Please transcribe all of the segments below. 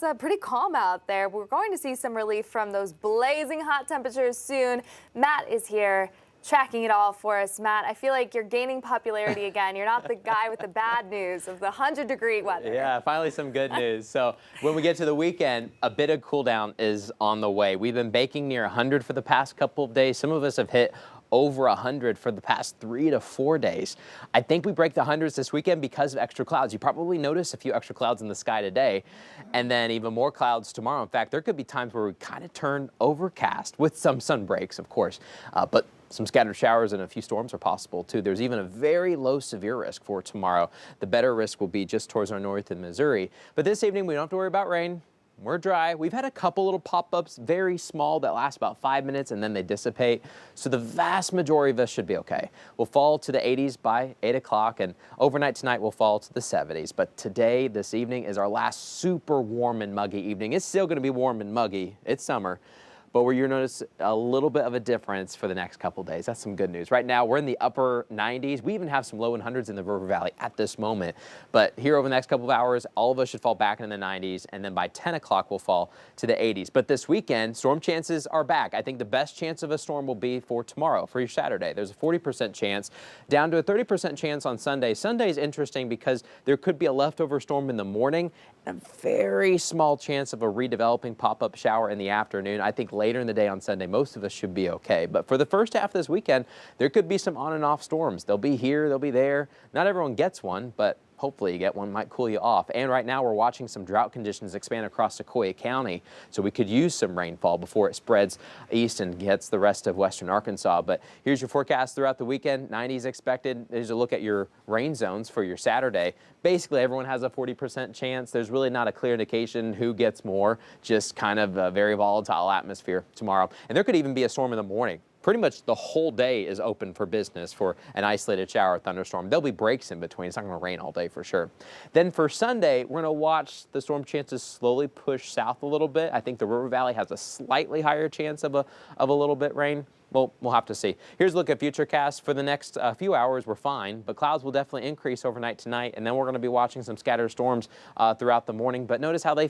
It's pretty calm out there. We're going to see some relief from those blazing hot temperatures soon. Matt is here tracking it all for us. Matt, I feel like you're gaining popularity again. You're not the guy with the bad news of the 100-degree weather. Yeah, finally some good news. So when we get to the weekend, a bit of cool down is on the way. We've been baking near 100 for the past couple of days. Some of us have hit over 100 for the past 3 to 4 days. I think we break the hundreds this weekend because of extra clouds. You probably notice a few extra clouds in the sky today, and then even more clouds tomorrow. In fact, there could be times where we kind of turn overcast with some sun breaks, of course, but some scattered showers and a few storms are possible too. There's even a very low severe risk for tomorrow. The better risk will be just towards our north in Missouri. But this evening, we don't have to worry about rain. We're dry. We've had a couple little pop-ups, very small, that last about 5 minutes and then they dissipate. So the vast majority of us should be okay. We'll fall to the 80s by 8 o'clock, and overnight tonight we'll fall to the 70s. But today, this evening, is our last super warm and muggy evening. It's still going to be warm and muggy. It's summer. But where you'll notice a little bit of a difference for the next couple days. That's some good news. Right now, we're in the upper 90s. We even have some low 100s in the River Valley at this moment. But here over the next couple of hours, all of us should fall back into the 90s, and then by 10 o'clock, we'll fall to the 80s. But this weekend, storm chances are back. I think the best chance of a storm will be for tomorrow, for your Saturday. There's a 40% chance, down to a 30% chance on Sunday. Sunday's interesting because there could be a leftover storm in the morning, and a very small chance of a redeveloping pop-up shower in the afternoon. I think later in the day on Sunday, most of us should be okay. But for the first half of this weekend, there could be some on and off storms. They'll be here, they'll be there. Not everyone gets one, but hopefully you get one, might cool you off. And right now we're watching some drought conditions expand across Sequoia County, so we could use some rainfall before it spreads east and gets the rest of western Arkansas. But here's your forecast throughout the weekend. 90s expected. Here's a look at your rain zones for your Saturday. Basically, everyone has a 40% chance. There's really not a clear indication who gets more, just kind of a very volatile atmosphere tomorrow. And there could even be a storm in the morning. Pretty much the whole day is open for business for an isolated shower or thunderstorm. There'll be breaks in between. It's not going to rain all day for sure. Then for Sunday, we're going to watch the storm chances slowly push south a little bit. I think the River Valley has a slightly higher chance of a little bit rain. Well, we'll have to see. Here's a look at FUTURECAST. For the next few hours, we're fine, but clouds will definitely increase overnight tonight, and then we're going to be watching some scattered storms throughout the morning. But notice how they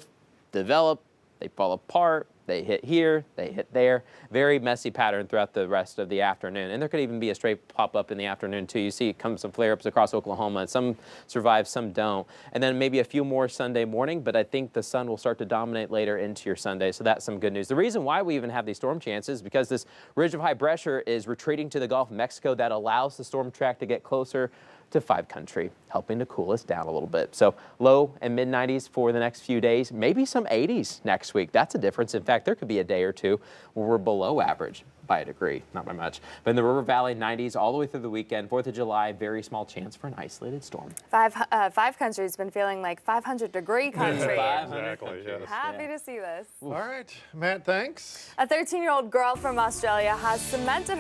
develop, they fall apart, they hit here, they hit there. Very messy pattern throughout the rest of the afternoon. And there could even be a straight pop-up in the afternoon, too. You see some flare-ups across Oklahoma. Some survive, some don't. And then maybe a few more Sunday morning, but I think the sun will start to dominate later into your Sunday, so that's some good news. The reason why we even have these storm chances is because this ridge of high pressure is retreating to the Gulf of Mexico. That allows the storm track to get closer to 5 country, helping to cool us down a little bit. So low and mid 90s for the next few days, maybe some 80s next week. That's a difference. In fact, there could be a day or two where we're below average by a degree, not by much. But in the River Valley, 90s all the way through the weekend. 4th of July, very small chance for an isolated storm. 5 country's been feeling like 500-degree country. Exactly, yes. Happy to see this. All right, Matt, thanks. A 13-year-old girl from Australia has cemented